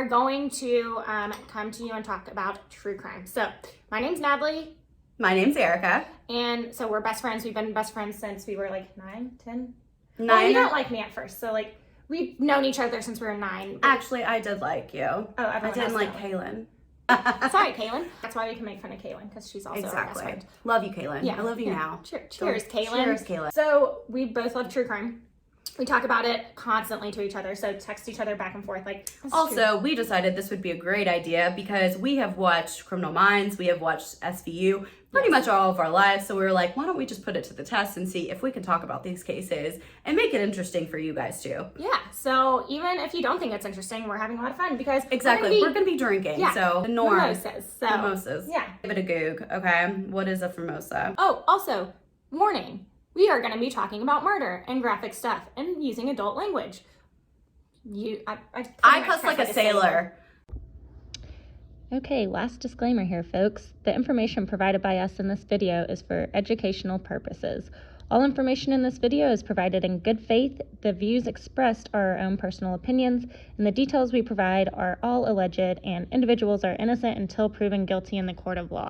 are going to come to you and talk about true crime. So my name's Natalie. My name's Erika. And so we're best friends. We've been best friends since we were like 9, 10. 9. Well, you don't like me at first. So like we've known each other since we were 9. Actually, I did like you. Oh, I didn't like Kaylin. Sorry, Kaylin. That's why we can make fun of Kaylin, because she's also our best friend. Love you, Kaylin. Yeah, I love you now. Cheers, Kaylin. Cheers, Kaylin. So we both love true crime. We talk about it constantly to each other, so text each other back and forth. Like, also, we decided this would be a great idea because we have watched Criminal Minds, we have watched SVU pretty much all of our lives. So we were like, why don't we just put it to the test and see if we can talk about these cases and make it interesting for you guys too. Yeah. So even if you don't think it's interesting, we're having a lot of fun because we're gonna be drinking. Yeah, so the norm. Mimosas. Yeah. Give it a goog. Okay. What is a mimosa? Oh, also, warning. We are going to be talking about murder and graphic stuff and using adult language. I cuss like a sailor. Okay, last disclaimer here, folks. The information provided by us in this video is for educational purposes. All information in this video is provided in good faith. The views expressed are our own personal opinions, and the details we provide are all alleged, and individuals are innocent until proven guilty in the court of law.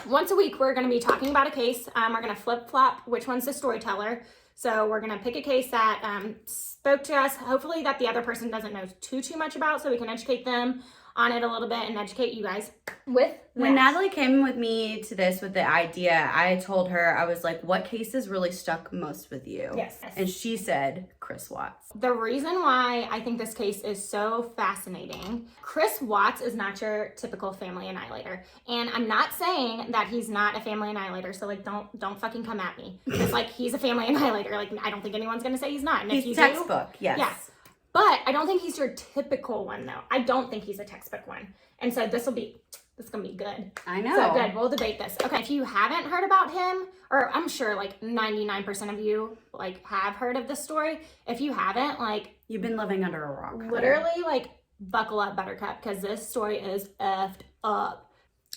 Once a week, we're going to be talking about a case. We're going to flip-flop which one's the storyteller. So we're going to pick a case that spoke to us, hopefully that the other person doesn't know too much about, so we can educate them on it a little bit and educate you guys with When Natalie came with me to this with the idea, I told her, I was like, what cases really stuck most with you? Yes. And she said Chris Watts. The reason why I think this case is so fascinating, Chris Watts is not your typical family annihilator. And I'm not saying that he's not a family annihilator, so like don't fucking come at me. It's like he's a family annihilator. Like I don't think anyone's gonna say he's not. And he's if you textbook, do, yes. Yes. But I don't think he's your typical one though. I don't think he's a textbook one. And so this is gonna be good. I know. So good, we'll debate this. Okay, if you haven't heard about him, or I'm sure like 99% of you like have heard of this story. If you haven't, like you've been living under a rock. Literally like buckle up, buttercup, because this story is effed up.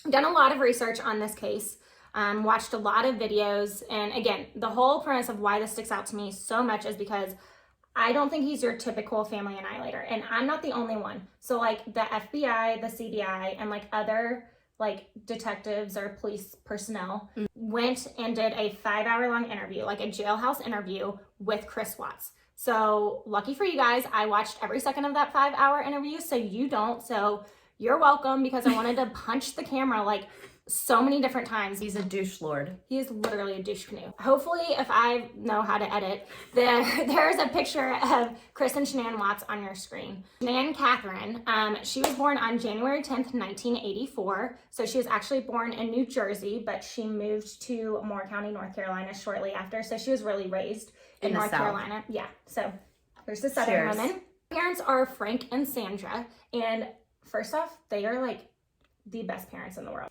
I've done a lot of research on this case. Watched a lot of videos, and again, the whole premise of why this sticks out to me so much is because I don't think he's your typical family annihilator, and I'm not the only one. So like the FBI, the CBI, and like other like detectives or police personnel went and did a 5-hour-long interview, like a jailhouse interview with Chris Watts. So lucky for you guys, I watched every second of that 5-hour interview, so you don't. So you're welcome, because I wanted to punch the camera like so many different times. He's a douche lord. He is literally a douche canoe. Hopefully, if I know how to edit, there's a picture of Chris and Shanann Watts on your screen. Shanann Catherine, she was born on January 10th, 1984. So she was actually born in New Jersey, but she moved to Moore County, North Carolina shortly after. So she was really raised in North Carolina. Yeah, so there's the Southern women. Parents are Frank and Sandra. And first off, they are like the best parents in the world.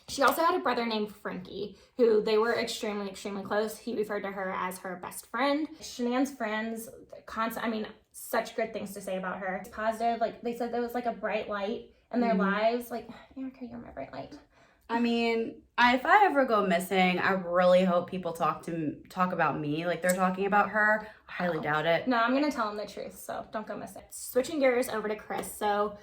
She also had a brother named Frankie, who they were extremely, extremely close. He referred to her as her best friend. Shanann's friends, such good things to say about her. It's positive, like they said there was like a bright light in their lives. Like, Erika, you're my bright light. I mean, if I ever go missing, I really hope people talk about me like they're talking about her. I highly doubt it. No, I'm gonna tell them the truth, so don't go missing. Switching gears over to Chris. So,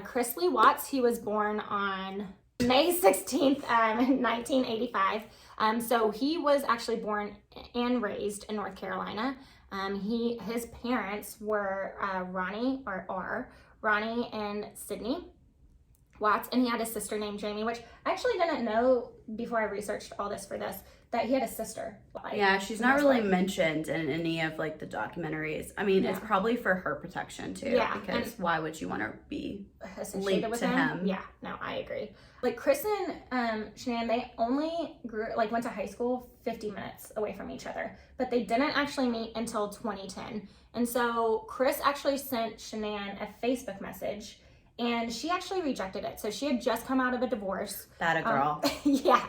Chris Lee Watts, he was born on May 16th, 1985. So he was actually born and raised in North Carolina. His parents were Ronnie and Sydney Watts, and he had a sister named Jamie, which I actually didn't know before I researched all this for this, that he had a sister. Yeah, she's not really mentioned in any of like the documentaries. I mean, it's probably for her protection too. Yeah, because why would you want to be linked with him? Yeah, no, I agree. Like Chris and Shanann, they only went to high school 50 minutes away from each other, but they didn't actually meet until 2010. And so Chris actually sent Shanann a Facebook message, and she actually rejected it. So she had just come out of a divorce. That a girl. Yeah.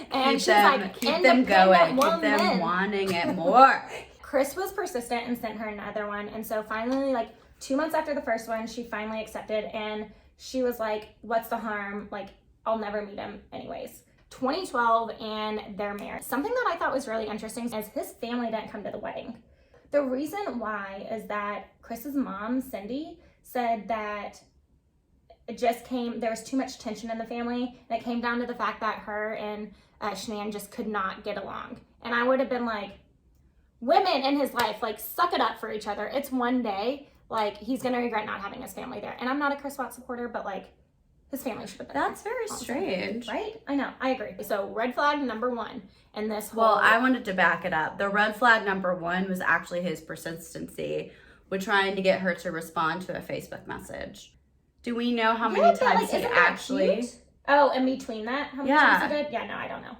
And she's like, keep them going, keep them wanting it more. Chris was persistent and sent her another one. And so finally, like 2 months after the first one, she finally accepted. And she was like, what's the harm? Like, I'll never meet him anyways. 2012, and they're married. Something that I thought was really interesting is his family didn't come to the wedding. The reason why is that Chris's mom, Cindy, said that it just there was too much tension in the family, and it came down to the fact that her and Shanann just could not get along. And I would have been like, women in his life, like, suck it up for each other. It's one day, like, he's gonna regret not having his family there. And I'm not a Chris Watts supporter, but like, his family should have been That's there. very strange. Right? I know, I agree. So red flag number one in this whole... Well, I wanted to back it up. The red flag number one was actually his persistency with trying to get her to respond to a Facebook message. Do we know how many times he actually... Cute? Oh, in between that? How many Yeah. times he did? Yeah, no, I don't know.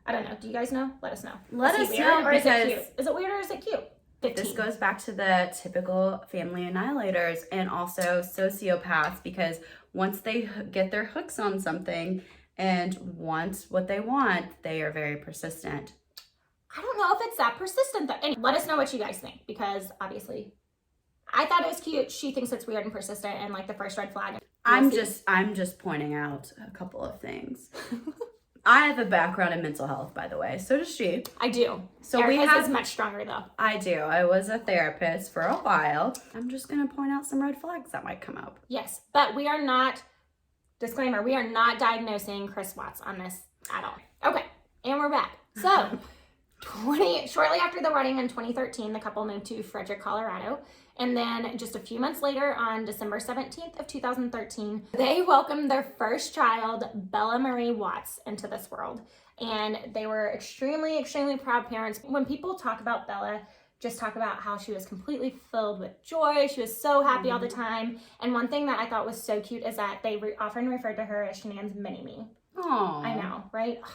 I don't know. Do you guys know? Let us know. Let Is us he weird, know, or is it because cute? Is it weird or is it cute? 15. this goes back to the typical family annihilators and also sociopaths, because once they get their hooks on something and want what they want, they are very persistent. I don't know if it's that persistent though. And let us know what you guys think, because obviously I thought it was cute. She thinks it's weird and persistent, and like the first red flag. I'm just pointing out a couple of things. I have a background in mental health, by the way. So does she. I do. So Erica's is much stronger though. I do. I was a therapist for a while. I'm just going to point out some red flags that might come up. Yes, but we are not, disclaimer, we are not diagnosing Chris Watts on this at all. Okay, and we're back. So, shortly after the wedding in 2013, the couple moved to Frederick, Colorado. And then just a few months later, on December 17th of 2013, they welcomed their first child, Bella Marie Watts, into this world. And they were extremely, extremely proud parents. When people talk about Bella, just talk about how she was completely filled with joy. She was so happy all the time. And one thing that I thought was so cute is that they often referred to her as Shanann's mini-me. Aww. I know, right? Ugh,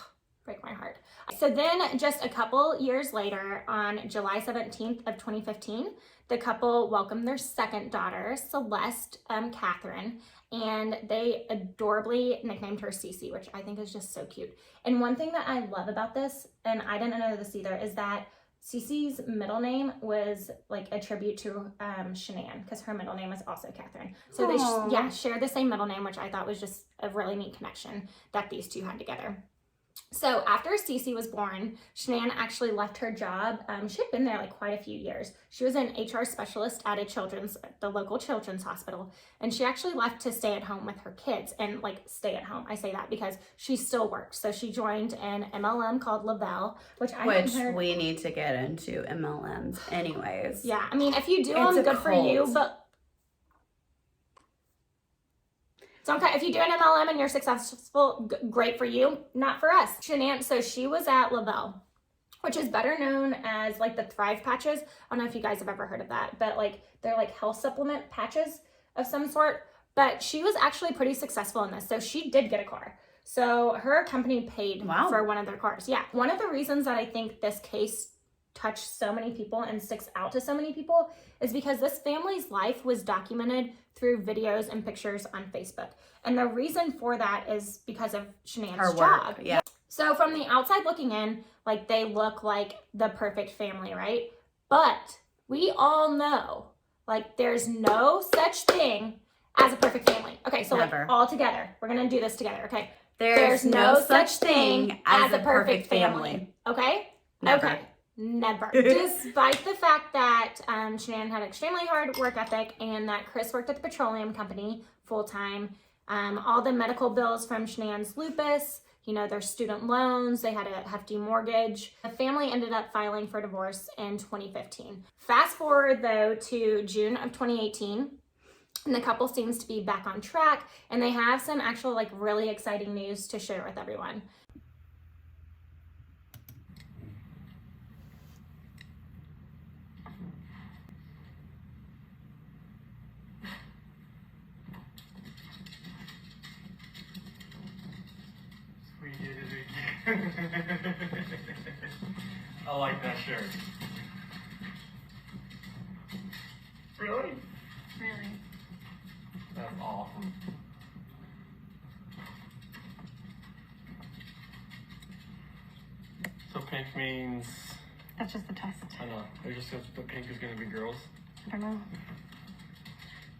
break my heart. So then just a couple years later, on July 17th of 2015, the couple welcomed their second daughter, Celeste Catherine, and they adorably nicknamed her Cece, which I think is just so cute. And one thing that I love about this, and I didn't know this either, is that Cece's middle name was like a tribute to Shanann, because her middle name is also Catherine. So they share the same middle name, which I thought was just a really neat connection that these two had together. So after Cece was born, Shanann actually left her job. She had been there like quite a few years. She was an HR specialist at the local children's hospital, and she actually left to stay at home with her kids. And like, stay at home, I say that because she still works. So she joined an MLM called Lovelies, which we need to get into MLMs anyways. Yeah, I mean, if you do them, good for you, but so okay, if you do an MLM and you're successful, great for you, not for us. Shanann, so she was at Lovelies, which is better known as like the Thrive patches. I don't know if you guys have ever heard of that, but like they're like health supplement patches of some sort. But she was actually pretty successful in this. So she did get a car. So her company paid for one of their cars. Yeah. One of the reasons that I think this case touched so many people and sticks out to so many people is because this family's life was documented through videos and pictures on Facebook. And the reason for that is because of Shanann's job. Yeah. So from the outside looking in, like, they look like the perfect family, right? But we all know, like, there's no such thing as a perfect family. Okay, so like, all together, we're gonna do this together, okay? There's no such thing as a perfect family. Okay? Never. Okay. Never. Despite the fact that Shanann had extremely hard work ethic and that Chris worked at the petroleum company full-time, all the medical bills from Shanann's lupus, you know, their student loans, they had a hefty mortgage. The family ended up filing for divorce in 2015. Fast forward though to June of 2018, and the couple seems to be back on track, and they have some actual like really exciting news to share with everyone. I like that shirt. Really? Really. That's awesome. So pink means... That's just the test. I know. They're just going to put pink is going to be girls. I don't know.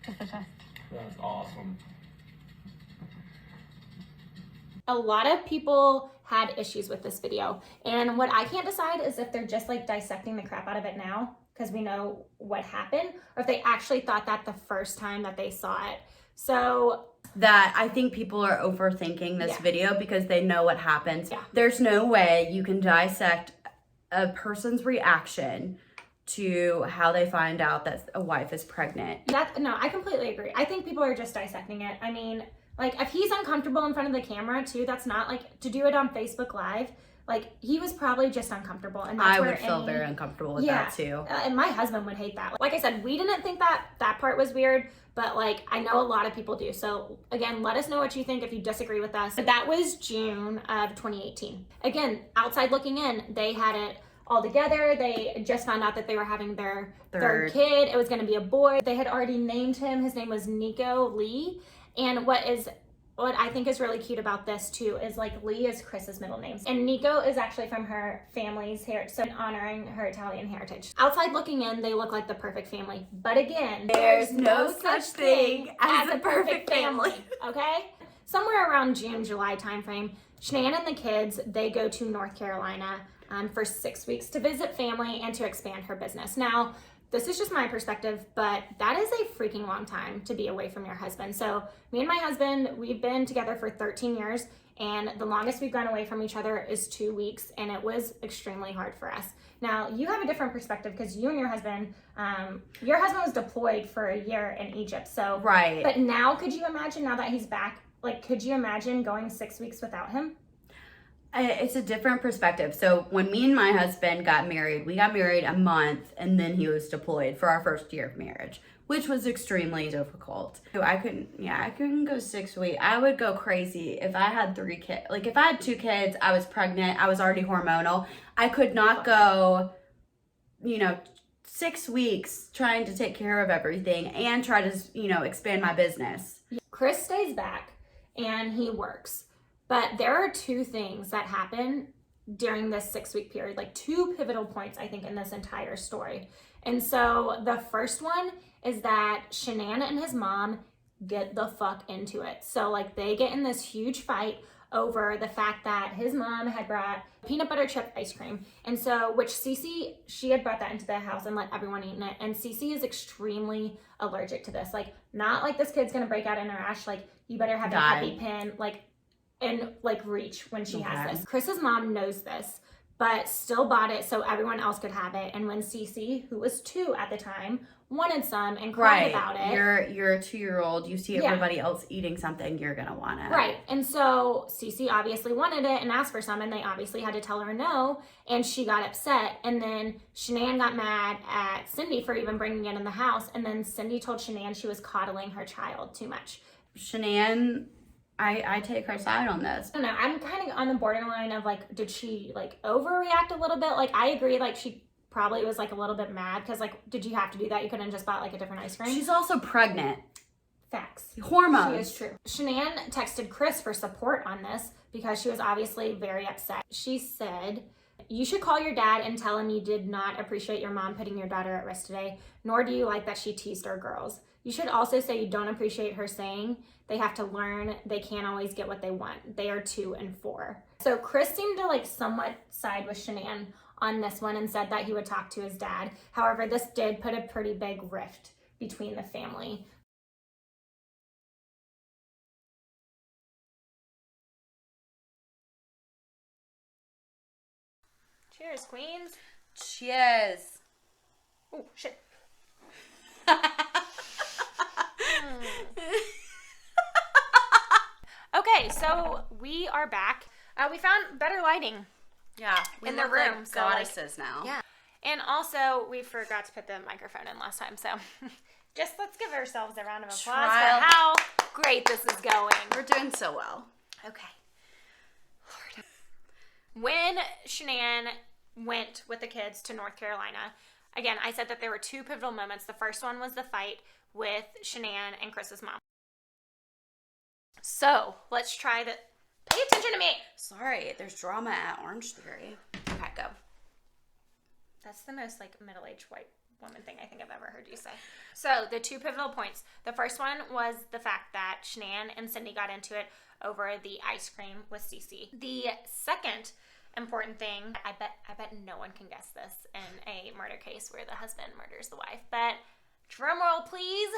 Just the test. That's awesome. A lot of people had issues with this video, and what I can't decide is if they're just like dissecting the crap out of it now because we know what happened, or if they actually thought that the first time that they saw it. So that I think people are overthinking this video because they know what happens. Yeah. There's no way you can dissect a person's reaction to how they find out that a wife is pregnant. No, I completely agree. I think people are just dissecting it. I mean, like, if he's uncomfortable in front of the camera too, that's not like to do it on Facebook Live. Like, he was probably just uncomfortable, and that's I where would feel very uncomfortable with that too. And my husband would hate that. Like I said, we didn't think that part was weird, but like, I know a lot of people do. So again, let us know what you think if you disagree with us. But that was June of 2018. Again, outside looking in, they had it all together. They just found out that they were having their third kid. It was going to be a boy. They had already named him. His name was Nico Lee. And what I think is really cute about this too is like Lee is Chris's middle name. And Nico is actually from her family's heritage, so honoring her Italian heritage. Outside looking in, they look like the perfect family. But again, there's no such thing as a perfect family. Okay? Somewhere around June, July timeframe, Shanann and the kids, they go to North Carolina for 6 weeks to visit family and to expand her business. Now, this is just my perspective, but that is a freaking long time to be away from your husband. So me and my husband, we've been together for 13 years, and the longest we've gone away from each other is 2 weeks, and it was extremely hard for us. Now, you have a different perspective because you and your husband was deployed for a year in Egypt. So, right. But now, could you imagine now that he's back, like, could you imagine going 6 weeks without him? It's a different perspective. So when me and my husband got married, we got married a month and then he was deployed for our first year of marriage, which was extremely difficult. So I couldn't go 6 weeks. I would go crazy if I had 3 kids. Like if I had 2 kids, I was pregnant, I was already hormonal. I could not go, 6 weeks trying to take care of everything and try to, expand my business. Chris stays back and he works. But there are 2 things that happen during this 6-week period, like 2 pivotal points, I think, in this entire story. And so the first one is that Shanann and his mom get the fuck into it. So like they get in this huge fight over the fact that his mom had brought peanut butter chip ice cream. And so, which Cece, she had brought that into the house and let everyone eat it. And Cece is extremely allergic to this. Like, not like this kid's gonna break out in a rash, like you better have your EpiPen, like reach when she has this. Chris's mom knows this, but still bought it so everyone else could have it. And when Cece, who was 2 at the time, wanted some and cried about it. You're a 2-year-old, you see everybody else eating something, you're gonna want it. Right. And so Cece obviously wanted it and asked for some, and they obviously had to tell her no, and she got upset. And then Shanann got mad at Cindy for even bringing it in the house, and then Cindy told Shanann she was coddling her child too much. Shanann, I take her side on this. I don't know. I'm kind of on the borderline of like, did she like overreact a little bit? Like, I agree. Like, she probably was like a little bit mad because like, did you have to do that? You couldn't just bought like a different ice cream. She's also pregnant. Facts. Hormones. She is true. Shanann texted Chris for support on this because she was obviously very upset. She said, "You should call your dad and tell him you did not appreciate your mom putting your daughter at risk today, nor do you like that she teased our girls. You should also say you don't appreciate her saying they have to learn they can't always get what they want. They are 2 and 4. So Chris seemed to like somewhat side with Shanann on this one and said that he would talk to his dad. However, this did put a pretty big rift between the family. Cheers, queens. Cheers. Oh, shit. Okay, so we are back. We found better lighting. Yeah, in the room. Like goddesses now. Yeah. And also, we forgot to put the microphone in last time, so just let's give ourselves a round of applause for how great this is going. We're doing so well. Okay. Lord. When Shanann went with the kids to North Carolina, again, I said that there were 2 pivotal moments. The first one was the fight with Shanann and Chris's mom. So, let's try the... Pay attention to me! Sorry, there's drama at Orange Theory. Okay, go. That's the most, like, middle-aged white woman thing I think I've ever heard you say. So, the 2 pivotal points. The first one was the fact that Shanann and Cindy got into it over the ice cream with Cece. The second important thing, I bet no one can guess this in a murder case where the husband murders the wife, but drum roll, please.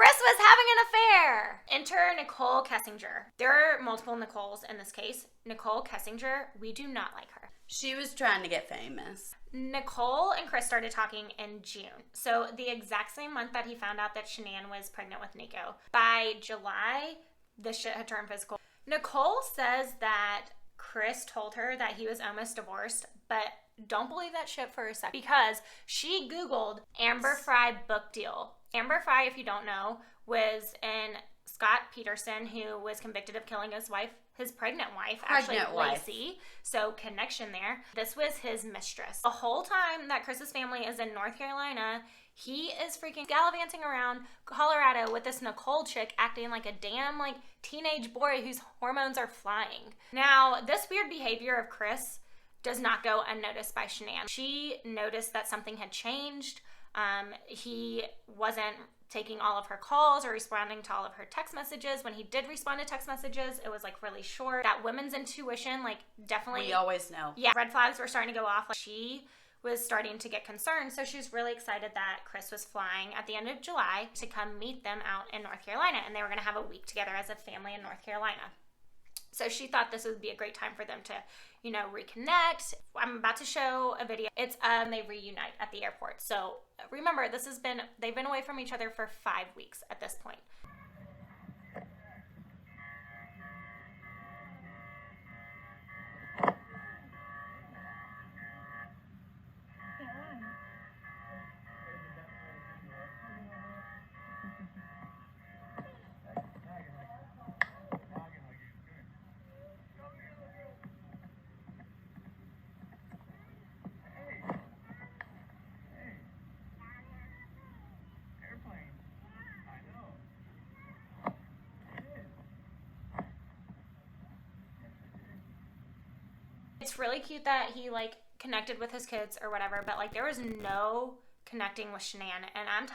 was having an affair. Enter Nicole Kessinger. There are multiple Nicoles in this case. Nicole Kessinger, we do not like her. She was trying to get famous. Nicole and Chris started talking in June. So the exact same month that he found out that Shanann was pregnant with Nico. By July, the shit had turned physical. Nicole says that Chris told her that he was almost divorced, but don't believe that shit for a sec, because she Googled Amber Fry book deal. Amber Fry, if you don't know, was in Scott Peterson, who was convicted of killing his wife, his pregnant wife, Lacey. So connection there. This was his mistress. The whole time that Chris's family is in North Carolina, he is freaking gallivanting around Colorado with this Nicole chick acting like a damn teenage boy whose hormones are flying. Now, this weird behavior of Chris does not go unnoticed by Shanann. She noticed that something had changed. He wasn't taking all of her calls or responding to all of her text messages. When he did respond to text messages, it was really short. That women's intuition, definitely. We always know. Yeah, red flags were starting to go off. She was starting to get concerned, so she was really excited that Chris was flying at the end of July to come meet them out in North Carolina, and they were going to have a week together as a family in North Carolina. So she thought this would be a great time for them to, reconnect. I'm about to show a video. It's they reunite at the airport. So remember, they've been away from each other for 5 weeks at this point. It's really cute that he connected with his kids or whatever, but there was no connecting with Shanann. And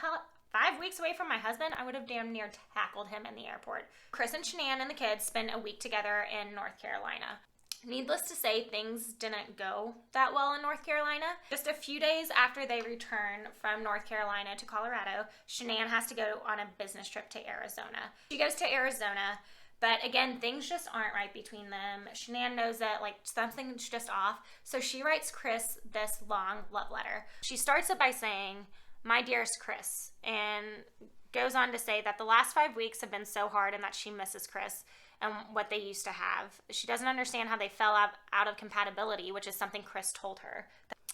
5 weeks away from my husband, I would have damn near tackled him in the airport. Chris and Shanann and the kids spent a week together in North Carolina. Needless to say, things didn't go that well in North Carolina. Just a few days after they return from North Carolina to Colorado, Shanann has to go on a business trip to Arizona. She goes to Arizona, but again, things just aren't right between them. Shanann knows that something's just off, so she writes Chris this long love letter. She starts it by saying, "My dearest Chris," and goes on to say that the last 5 weeks have been so hard and that she misses Chris and what they used to have. She doesn't understand how they fell out of compatibility, which is something Chris told her,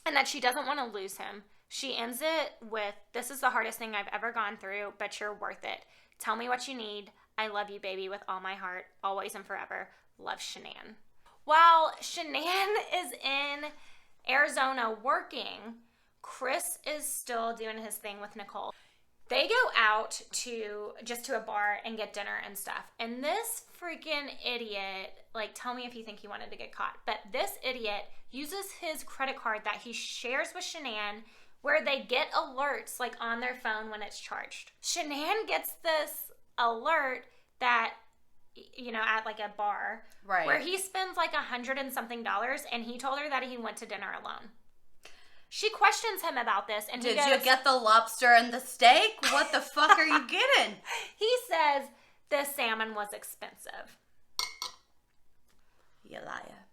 and that she doesn't want to lose him. She ends it with, "This is the hardest thing I've ever gone through, but you're worth it. Tell me what you need. I love you, baby, with all my heart, always and forever. Love, Shanann." While Shanann is in Arizona working, Chris is still doing his thing with Nicole. They go out to a bar and get dinner and stuff. And this freaking idiot, tell me if you think he wanted to get caught, but this idiot uses his credit card that he shares with Shanann, where they get alerts on their phone when it's charged. Shanann gets this alert that, at a bar, right, where he spends $100 and something, and he told her that he went to dinner alone. She questions him about this, and Did you get the lobster and the steak? What the fuck are you getting? He says the salmon was expensive. You liar.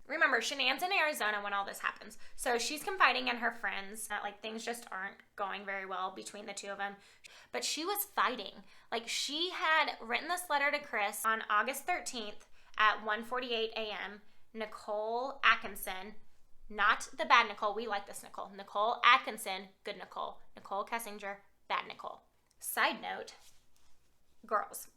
Remember, Shanann's in Arizona when all this happens. So she's confiding in her friends that things just aren't going very well between the two of them. But she was fighting. She had written this letter to Chris on August 13th at 1:48 a.m. Nicole Atkinson, not the bad Nicole, we like this Nicole. Nicole Atkinson, good Nicole. Nicole Kessinger, bad Nicole. Side note, girls,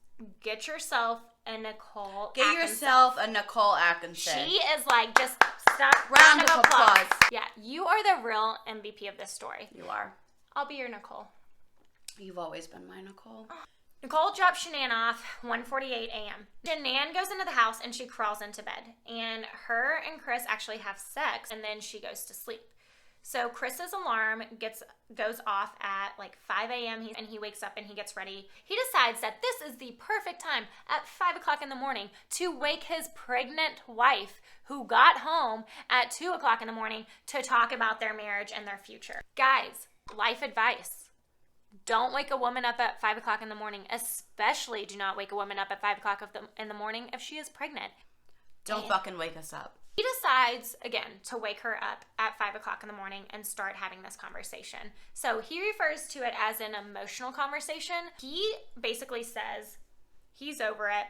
get yourself a Nicole Get Atkinson. yourself a Nicole Atkinson. She is just stop. Round of applause. Yeah, you are the real MVP of this story. You are. I'll be your Nicole. You've always been my Nicole. Nicole drops Shanann off 1:48 a.m. Shanann goes into the house and she crawls into bed. And her and Chris actually have sex, and then she goes to sleep. So Chris's alarm goes off at 5 a.m. and he wakes up and he gets ready. He decides that this is the perfect time at 5 o'clock in the morning to wake his pregnant wife, who got home at 2 o'clock in the morning, to talk about their marriage and their future. Guys, life advice. Don't wake a woman up at 5 o'clock in the morning. Especially do not wake a woman up at 5 o'clock in the morning if she is pregnant. Don't fucking wake us up. He decides, again, to wake her up at 5 o'clock in the morning and start having this conversation. So he refers to it as an emotional conversation. He basically says he's over it.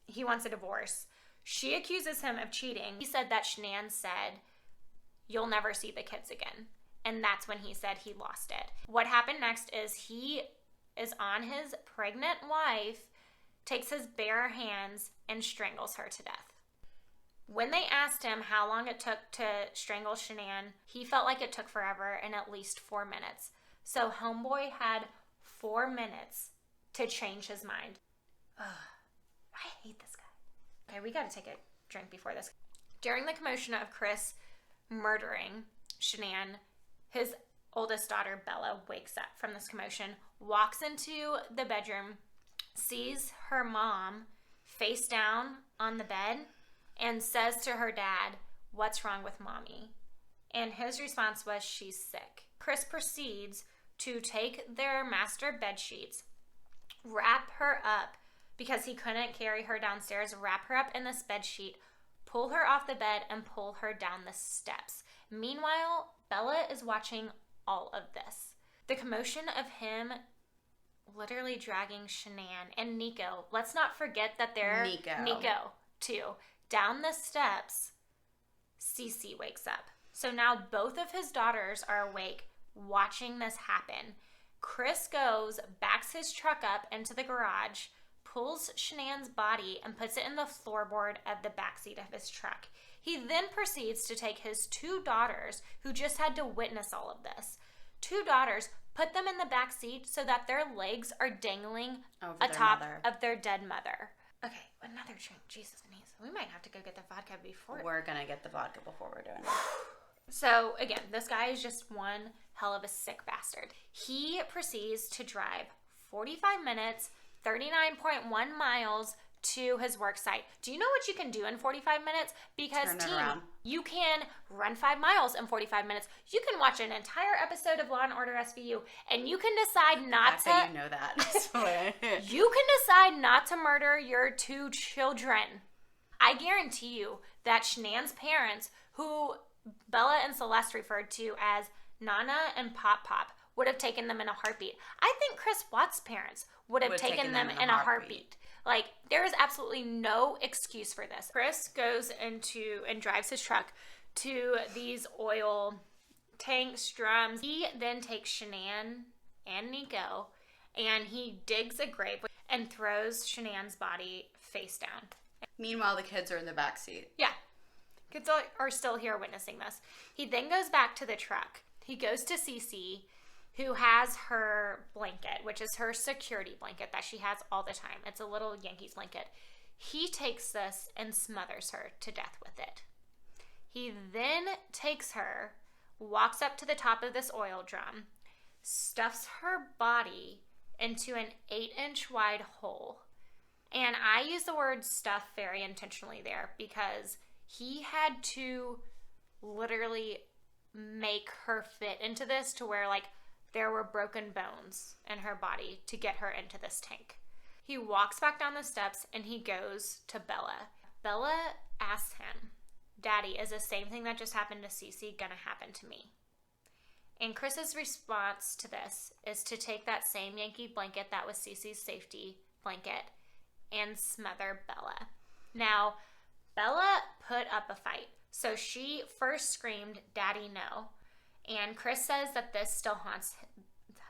He wants a divorce. She accuses him of cheating. He said that Shanann said, "You'll never see the kids again." And that's when he said he lost it. What happened next is he is on his pregnant wife, takes his bare hands, and strangles her to death. When they asked him how long it took to strangle Shanann, he felt like it took forever and at least 4 minutes. So homeboy had 4 minutes to change his mind. Ugh, I hate this guy. Okay, we gotta take a drink before this. During the commotion of Chris murdering Shanann, his oldest daughter, Bella, wakes up from this commotion, walks into the bedroom, sees her mom face down on the bed, and says to her dad, "What's wrong with mommy?" And his response was, "She's sick." Chris proceeds to take their master bed sheets, wrap her up, because he couldn't carry her downstairs, wrap her up in this bed sheet, pull her off the bed, and pull her down the steps. Meanwhile, Bella is watching all of this. The commotion of him literally dragging Shanann and Nico. Let's not forget that they're Nico too. Down the steps, Cece wakes up. So now both of his daughters are awake watching this happen. Chris goes, backs his truck up into the garage, pulls Shanann's body and puts it in the floorboard of the backseat of his truck. He then proceeds to take his 2 daughters, who just had to witness all of this. 2 daughters, put them in the back seat so that their legs are dangling atop of their dead mother. Okay, another drink. Jesus, Denise. We might have to go get the vodka before. We're gonna get the vodka before we're doing it. So, again, this guy is just one hell of a sick bastard. He proceeds to drive 45 minutes, 39.1 miles to his work site. Do you know what you can do in 45 minutes? Because you can run 5 miles in 45 minutes. You can watch an entire episode of Law & Order SVU, and you can decide not to... You know that. You can decide not to murder your 2 children. I guarantee you that Shanann's parents, who Bella and Celeste referred to as Nana and Pop Pop, would have taken them in a heartbeat. I think Chris Watt's parents would have taken them in a heartbeat. Like, there is absolutely no excuse for this. Chris goes into and drives his truck to these oil tanks, drums. He then takes Shanann and Nico and he digs a grave and throws Shanann's body face down. Meanwhile, the kids are in the backseat. Yeah. Kids are still here witnessing this. He then goes back to the truck. He goes to Cece, who has her blanket, which is her security blanket that she has all the time. It's a little Yankees blanket. He takes this and smothers her to death with it. He then takes her, walks up to the top of this oil drum, stuffs her body into an 8-inch wide hole. And I use the word stuff very intentionally there because he had to literally make her fit into this to where, like, there were broken bones in her body to get her into this tank. He walks back down the steps and he goes to Bella. Bella asks him, "Daddy, is the same thing that just happened to Cece gonna happen to me?" And Chris's response to this is to take that same Yankee blanket that was Cece's safety blanket and smother Bella. Now, Bella put up a fight. So she first screamed, "Daddy, no." And Chris says that this still haunts him.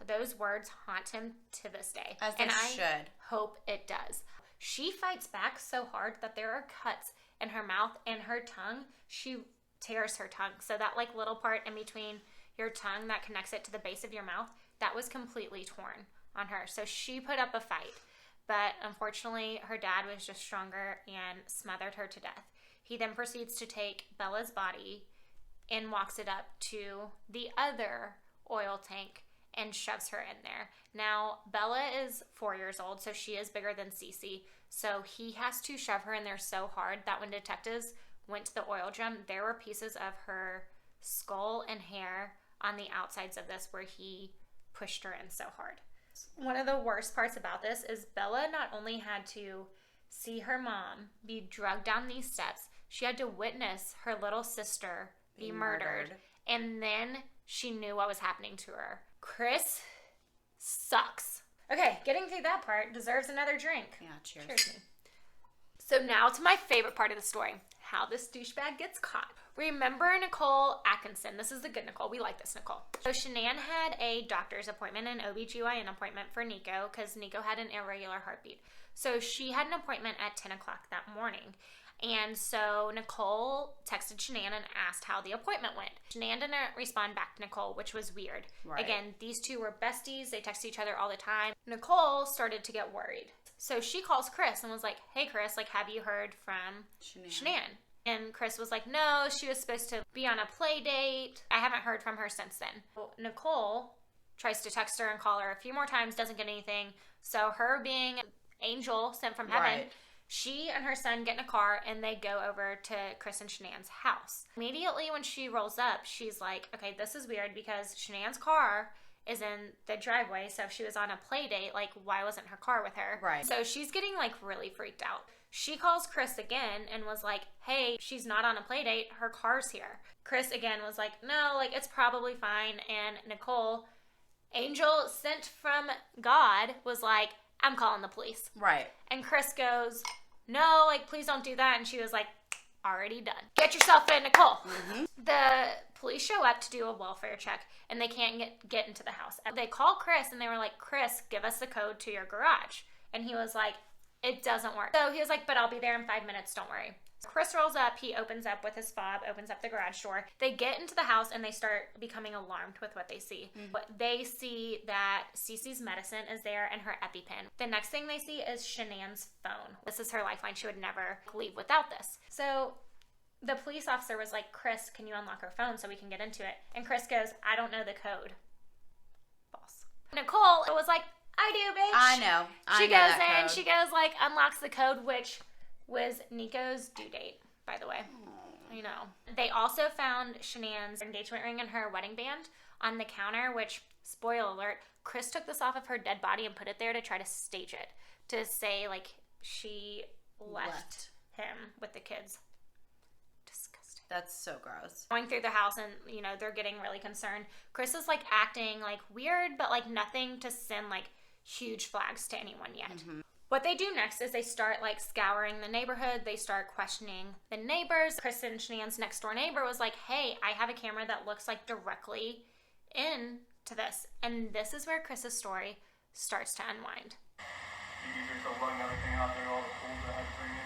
Those words haunt him to this day. As they should. Hope it does. She fights back so hard that there are cuts in her mouth and her tongue. She tears her tongue. So that like little part in between your tongue that connects it to the base of your mouth, that was completely torn on her. So she put up a fight. But unfortunately, her dad was just stronger and smothered her to death. He then proceeds to take Bella's body and walks it up to the other oil tank and shoves her in there. Now, Bella is 4 years old, so she is bigger than Cece. So he has to shove her in there so hard that when detectives went to the oil drum, there were pieces of her skull and hair on the outsides of this where he pushed her in so hard. One of the worst parts about this is Bella not only had to see her mom be drugged down these steps, she had to witness her little sister be murdered. And then she knew what was happening to her. Chris sucks. Okay, getting through that part deserves another drink. Yeah, cheers. Cheers me. So now to my favorite part of the story, how this douchebag gets caught. Remember Nicole Atkinson. This is the good Nicole. We like this Nicole. So Shanann had a doctor's appointment, an OBGYN appointment for Nico because Nico had an irregular heartbeat. So she had an appointment at 10 o'clock that morning. And so Nicole texted Shanann and asked how the appointment went. Shanann didn't respond back to Nicole, which was weird. Right. Again, these two were besties. They text each other all the time. Nicole started to get worried. So she calls Chris and was like, hey, Chris, like, have you heard from Shanann? And Chris was like, no, she was supposed to be on a play date. I haven't heard from her since then. Well, Nicole tries to text her and call her a few more times, doesn't get anything. So her being an angel sent from heaven, she and her son get in a car and they go over to Chris and Shanann's house. Immediately when she rolls up, she's like, okay, this is weird because Shanann's car is in the driveway. So if she was on a play date, like, why wasn't her car with her? Right. So she's getting like really freaked out. She calls Chris again and was like, hey, she's not on a play date. Her car's here. Chris again was like, no, like, it's probably fine. And Nicole, angel sent from God, was like, I'm calling the police. Right. And Chris goes, no, like, please don't do that. And she was like, already done. Get yourself in, Nicole. Mm-hmm. The police show up to do a welfare check and they can't get into the house. They call Chris and they were like, Chris, give us the code to your garage. And he was like, it doesn't work. So he was like, but I'll be there in 5 minutes, don't worry. Chris rolls up, he opens up with his fob, opens up the garage door. They get into the house and they start becoming alarmed with what they see. Mm-hmm. They see that Cece's medicine is there and her EpiPen. The next thing they see is Shanann's phone. This is her lifeline. She would never leave without this. So the police officer was like, Chris, can you unlock her phone so we can get into it? And Chris goes, I don't know the code. False. Nicole was like, I do, bitch. I know. She goes in, she goes, like, unlocks the code, which was Nico's due date, by the way. You know. They also found Shanann's engagement ring and her wedding band on the counter, which, spoiler alert, Chris took this off of her dead body and put it there to try to stage it. To say, like, she left him with the kids. Disgusting. That's so gross. Going through the house and, you know, they're getting really concerned. Chris is, like, acting, like, weird, but, like, nothing to send, like, huge flags to anyone yet. Mm-hmm. What they do next is they start, like, scouring the neighborhood. They start questioning the neighbors. Chris and Shanann's next door neighbor was like, hey, I have a camera that looks, like, directly into this. And this is where Chris's story starts to unwind. You give yourself letting everything out there, all the tools I had to bring in.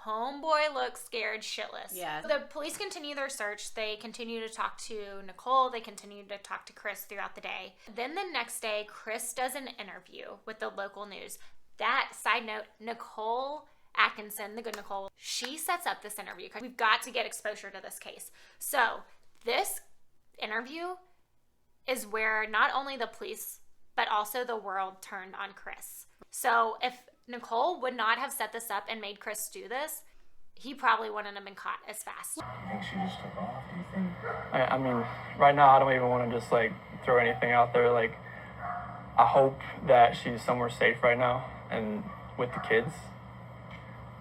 Homeboy looks scared shitless. Yeah. The police continue their search. They continue to talk to Nicole. They continue to talk to Chris throughout the day. Then the next day, Chris does an interview with the local news. That, side note, Nicole Atkinson, the good Nicole, she sets up this interview because we've got to get exposure to this case. So this interview is where not only the police, but also the world turned on Chris. So if Nicole would not have set this up and made Chris do this, he probably wouldn't have been caught as fast. I think she just took off, do you think? I mean, right now I don't even want to just, like, throw anything out there. Like, I hope that she's somewhere safe right now and with the kids.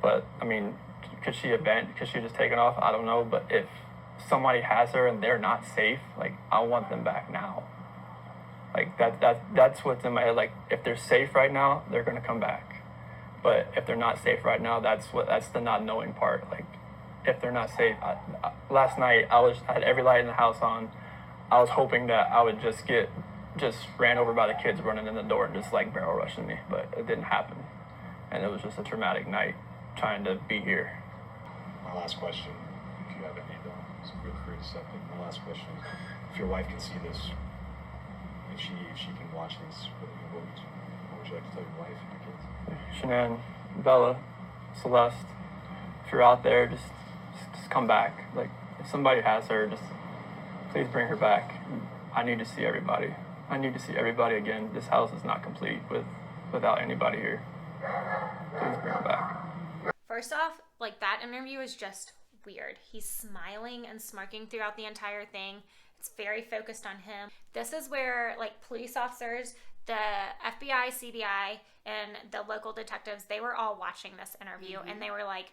But, I mean, could she have been, could she just taken off? I don't know. But if somebody has her and they're not safe, like, I want them back now. Like, that's what's in my head. Like, if they're safe right now, they're going to come back. But if they're not safe right now, that's the not knowing part. Like, if they're not safe, last night I had every light in the house on. I was hoping that I would just ran over by the kids running in the door and just, like, barrel rushing me, but it didn't happen. And it was just a traumatic night trying to be here. My last question, if you have any, so feel free to step in. My last question is, if your wife can see this, if she can watch these, what would you like to tell your wife and your kids? Shanann, Bella, Celeste, if you're out there, just come back. Like, if somebody has her, just please bring her back. I need to see everybody. I need to see everybody again. This house is not complete without anybody here. Please bring her back. First off, like, that interview is just weird. He's smiling and smirking throughout the entire thing. It's very focused on him. This is where, like, police officers, the FBI, CBI, and the local detectives, they were all watching this interview, and they were like,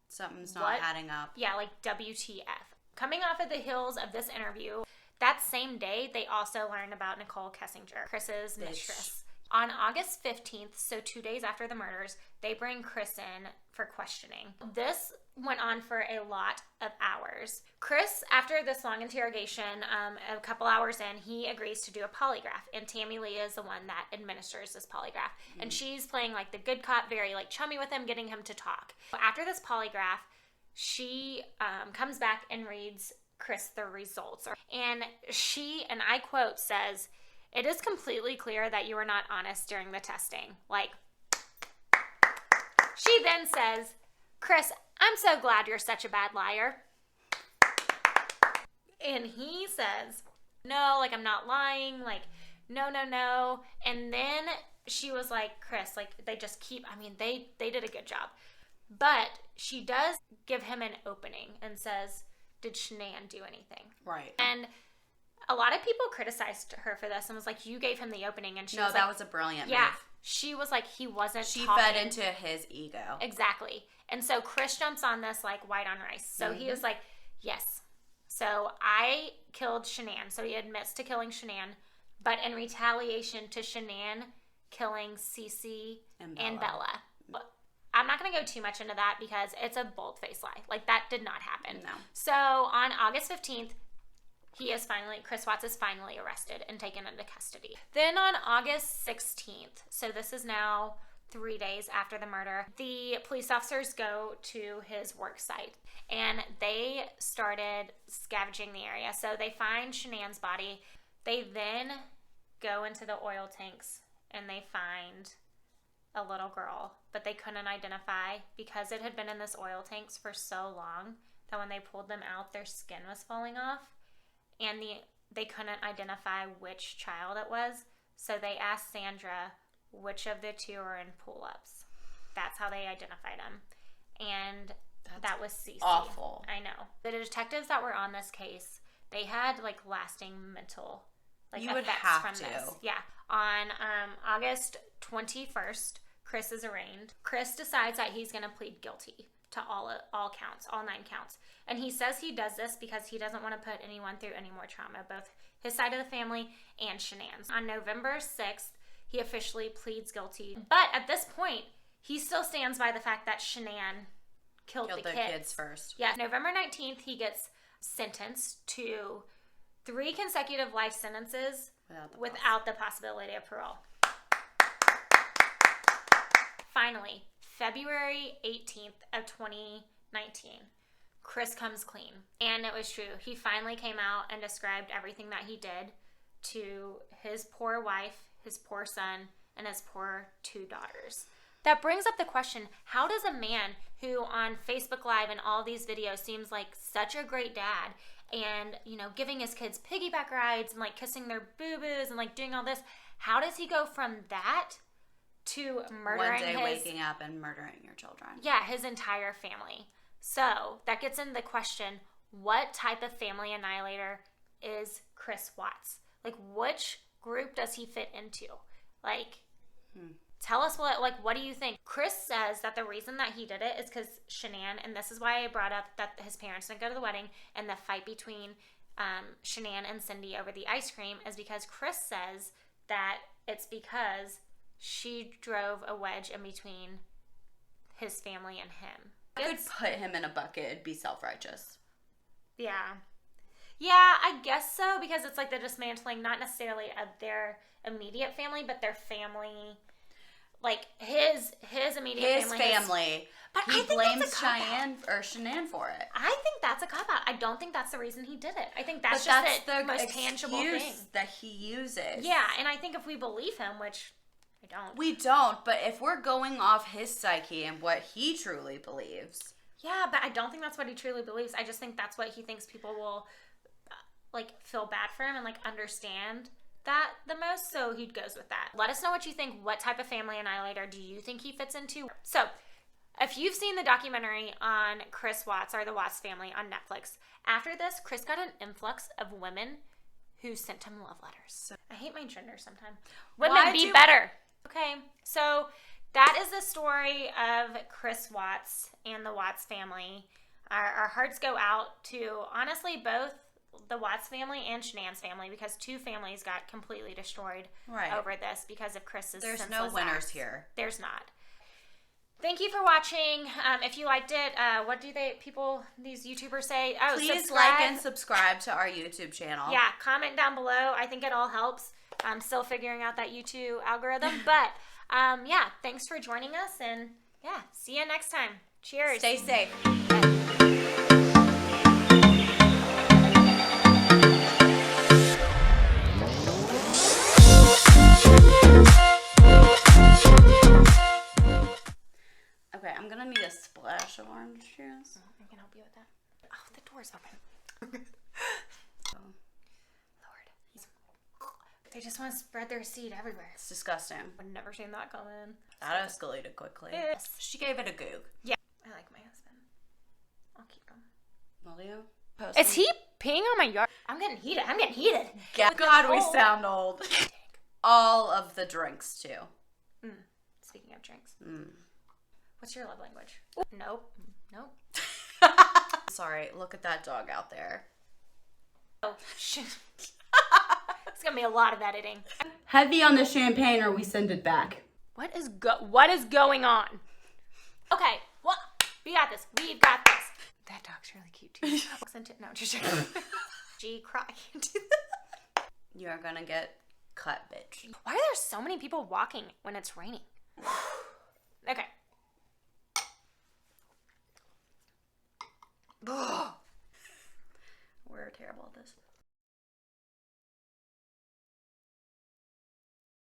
Something's what? not adding up. Yeah, like, WTF. Coming off of the heels of this interview, that same day, they also learned about Nicole Kessinger, Chris's mistress. On August 15th, so 2 days after the murders, they bring Chris in for questioning. This went on for a lot of hours. Chris, after this long interrogation, a couple hours in, he agrees to do a polygraph, and Tammy Lee is the one that administers this polygraph. And she's playing like the good cop, very like chummy with him, getting him to talk. After this polygraph, she comes back and reads Chris the results. And she, and I quote, says, "It is completely clear that you were not honest during the testing." Like, she then says, "Chris, I'm so glad you're such a bad liar." And he says, "No, like, I'm not lying. Like, no. And then she was like, "Chris, like, they just keep, I mean, they did a good job." But she does give him an opening and says, "Did Shanann do anything?" Right. And a lot of people criticized her for this and was like, "You gave him the opening." And she was that like, was a brilliant yeah. move. She was like, he wasn't She talking. fed into his ego. Exactly. And so Chris jumps on this like white on rice. So he was like, "Yes. So I killed Shanann." So he admits to killing Shanann, but in retaliation to Shanann killing Cece and Bella. I'm not going to go too much into that because it's a bold-faced lie. Like, that did not happen. No. So on August 15th, Chris Watts is finally arrested and taken into custody. Then on August 16th, so this is now 3 days after the murder, the police officers go to his work site and they started scavenging the area. So they find Shanann's body. They then go into the oil tanks and they find a little girl, but they couldn't identify because it had been in this oil tanks for so long that when they pulled them out, their skin was falling off, and they couldn't identify which child it was. So they asked Sandra which of the two are in pull-ups. That's how they identified them, and that was Cece. Awful. I know. The detectives that were on this case, they had like lasting mental effects from this. Yeah. On August 21st, Chris is arraigned. Chris decides that he's going to plead guilty to all counts, all 9 counts. And he says he does this because he doesn't want to put anyone through any more trauma, both his side of the family and Shanann's. On November 6th, he officially pleads guilty. But at this point, he still stands by the fact that Shanann killed the kids first. Yeah. November 19th, he gets sentenced to 3 consecutive life sentences without the possibility of parole. Finally, February 18th of 2019, Chris comes clean. And it was true. He finally came out and described everything that he did to his poor wife, his poor son, and his poor 2 daughters. That brings up the question, how does a man who on Facebook Live and all these videos seems like such a great dad and, you know, giving his kids piggyback rides and like kissing their boo-boos and like doing all this, how does he go from that to murdering one day waking up and murdering your children? Yeah, his entire family. So that gets into the question, what type of family annihilator is Chris Watts? Like, which group does he fit into? Like, tell us what do you think? Chris says that the reason that he did it is because Shanann, and this is why I brought up that his parents didn't go to the wedding, and the fight between Shanann and Cindy over the ice cream is because Chris says that it's because she drove a wedge in between his family and him. I could put him in a bucket and be self-righteous. Yeah. Yeah, I guess so, because it's like the dismantling, not necessarily of their immediate family, but their family. like his immediate family. But I he think blames that's a cop-out. Cheyenne or Shanann for it. I think that's a cop out. I don't think that's the reason he did it. I think that's But just that's the the most tangible thing that he uses. Yeah, and I think if we believe him, which I don't. We don't, but if we're going off his psyche and what he truly believes. Yeah, but I don't think that's what he truly believes. I just think that's what he thinks people will like feel bad for him and like understand that the most, so he goes with that. Let us know what you think. What type of family annihilator do you think he fits into? So, if you've seen the documentary on Chris Watts or the Watts family on Netflix, after this, Chris got an influx of women who sent him love letters. I hate my gender sometimes. Women, be better. Okay, so that is the story of Chris Watts and the Watts family. Our hearts go out to, honestly, both the Watts family and Shanann's family, because two families got completely destroyed over this because of Chris's There's senseless no winners acts. here. There's not. Thank you for watching. If you liked it, what do these YouTubers say? Oh, please subscribe. like and subscribe to our YouTube channel. Yeah, comment down below. I think it all helps. I'm still figuring out that YouTube algorithm. But, yeah, thanks for joining us. And, yeah, see you next time. Cheers. Stay safe. Okay, I'm gonna need a splash of orange juice. I can help you with that. Oh, the door's open. Lord. They just want to spread their seed everywhere. It's disgusting. I've never seen that coming. That escalated quickly. Yes. She gave it a goog. Yeah. I like my husband. I'll keep him. Will you? Is he peeing on my yard? I'm getting heated. God, we sound old. All of the drinks, too. Speaking of drinks. What's your love language? Nope. Sorry, look at that dog out there. Oh, shit. It's going to be a lot of editing. Heavy on the champagne or we send it back. What is going on? Okay, well, we got this. We've got this. That dog's really cute, too. No, just joking. Gee, cry. You're gonna get cut, bitch. Why are there so many people walking when it's raining?